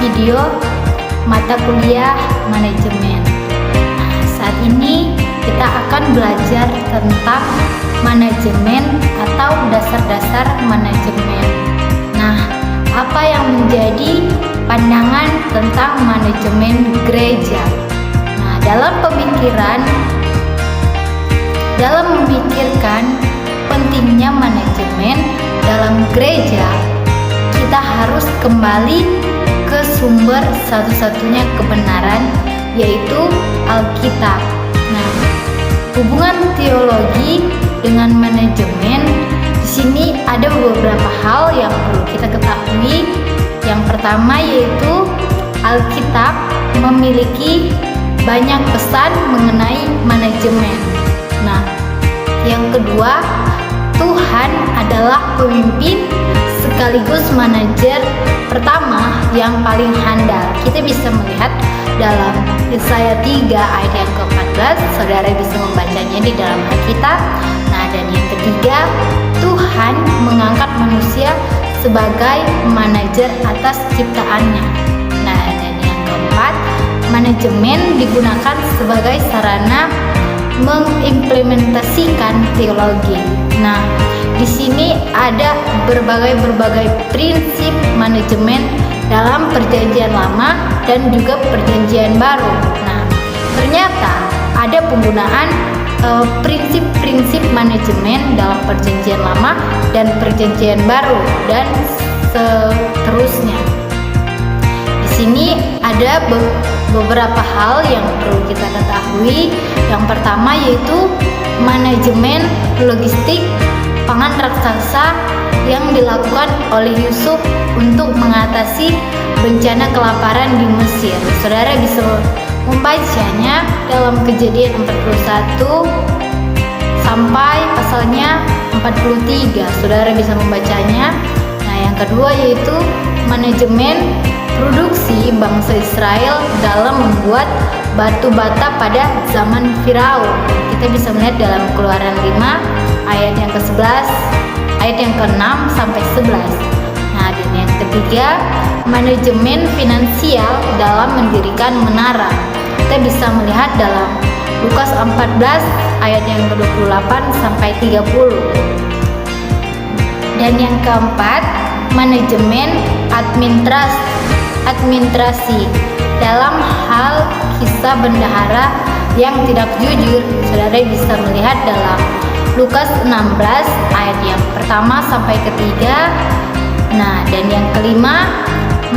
video mata kuliah manajemen. Nah, saat ini kita akan belajar tentang manajemen atau dasar-dasar manajemen. Nah, apa yang menjadi pandangan tentang manajemen gereja? Nah, dalam memikirkan pentingnya manajemen dalam gereja, kita harus kembali ke sumber satu-satunya kebenaran, yaitu Alkitab. Nah, hubungan teologi dengan manajemen di sini ada beberapa hal yang perlu kita ketahui. Yang pertama yaitu Alkitab memiliki banyak pesan mengenai manajemen. Nah, yang kedua, Tuhan adalah pemimpin sekaligus manajer pertama yang paling handal. Kita bisa melihat dalam Yesaya 3 ayat yang ke-14, saudara bisa membacanya di dalam Alkitab. Nah, dan yang ketiga, Tuhan mengangkat manusia sebagai manajer atas ciptaannya. Nah, dan yang keempat, manajemen digunakan sebagai sarana mengimplementasikan teologi. Nah, di sini ada berbagai prinsip manajemen dalam Perjanjian Lama dan juga Perjanjian Baru. Nah, ternyata ada penggunaan prinsip-prinsip manajemen dalam Perjanjian Lama dan Perjanjian Baru dan seterusnya. Di sini ada beberapa hal yang perlu kita ketahui. Yang pertama yaitu manajemen logistik pangan raksasa yang dilakukan oleh Yusuf untuk mengatasi bencana kelaparan di Mesir. Saudara bisa membacanya dalam Kejadian 41 sampai pasalnya 43. Saudara bisa membacanya. Nah, yang kedua yaitu manajemen produksi bangsa Israel dalam membuat batu bata pada zaman Firaun. Kita bisa melihat dalam Keluaran 5 ayat yang ke-11, ayat yang ke-6 sampai 11. Nah, dan yang ketiga, manajemen finansial dalam mendirikan menara. Kita bisa melihat dalam Lukas 14 ayat yang ke-28 sampai 30. Dan yang keempat, manajemen administrasi dalam hal kisah bendahara yang tidak jujur. Saudara bisa melihat dalam Lukas 16 ayat yang pertama sampai ketiga. Nah, dan yang kelima,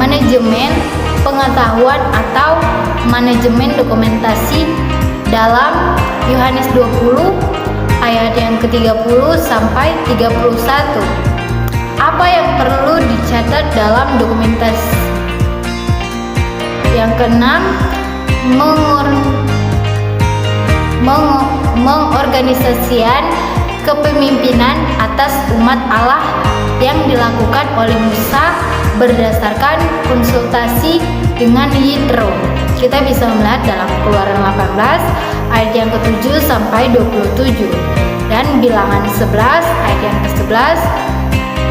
manajemen pengetahuan atau manajemen dokumentasi dalam Yohanes 20 ayat yang ke-30 sampai 31. Apa yang perlu dicatat dalam dokumentasi? Yang keenam, mengorganisasikan kepemimpinan atas umat Allah yang dilakukan oleh Musa berdasarkan konsultasi dengan Yitro. Kita bisa melihat dalam Keluaran 18 ayat yang ke-7 sampai 27 dan Bilangan 11 ayat yang ke-11,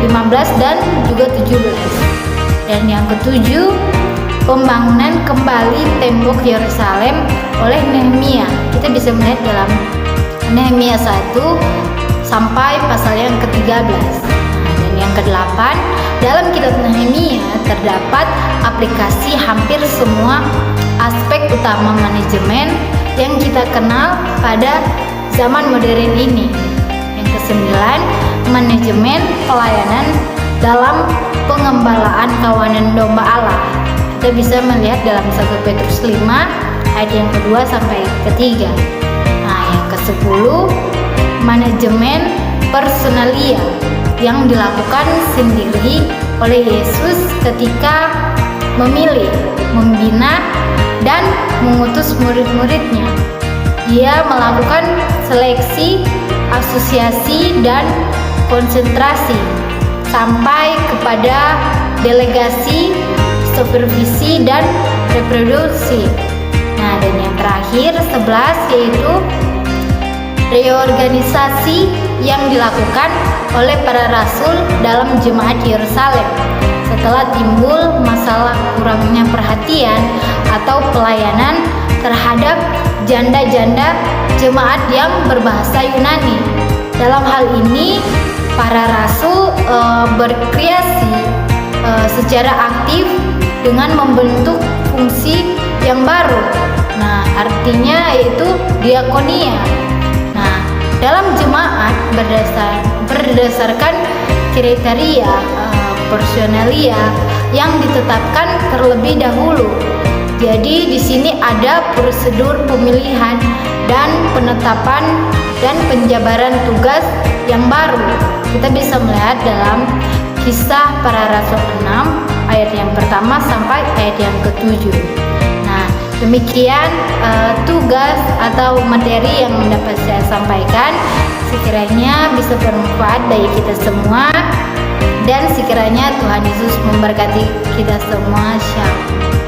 15 dan juga 17. Dan yang ketujuh, pembangunan kembali tembok Yerusalem oleh Nehemia. Kita bisa melihat dalam Nehemia 1 sampai pasal yang ke-13. Dan yang ke-8, dalam kitab Nehemia terdapat aplikasi hampir semua aspek utama manajemen yang kita kenal pada zaman modern ini. Yang ke-9, manajemen pelayanan dalam pengembalaan kawanan domba Allah. Kita bisa melihat dalam 1 Petrus 5 ayat yang kedua sampai ketiga. Nah, yang ke-10, manajemen personalia yang dilakukan sendiri oleh Yesus ketika memilih, membina, dan mengutus murid-muridnya. Dia melakukan seleksi, asosiasi, dan konsentrasi sampai kepada delegasi, supervisi, dan reproduksi. Nah, dan yang terakhir 11 yaitu reorganisasi yang dilakukan oleh para rasul dalam jemaat Yerusalem setelah timbul masalah kurangnya perhatian atau pelayanan terhadap janda-janda jemaat yang berbahasa Yunani. Dalam hal ini, para rasul berkreasi secara aktif dengan membentuk fungsi yang baru. Nah, artinya yaitu diakonia. Nah, dalam jemaat berdasarkan kriteria personalia yang ditetapkan terlebih dahulu. Jadi di sini ada prosedur pemilihan dan penetapan dan penjabaran tugas yang baru. Kita bisa melihat dalam Kisah Para Rasul 6 ayat yang pertama sampai ayat yang ke-7. Nah, demikian tugas atau materi yang dapat saya sampaikan. Sekiranya bisa bermanfaat bagi kita semua, dan sekiranya Tuhan Yesus memberkati kita semua. Shalom.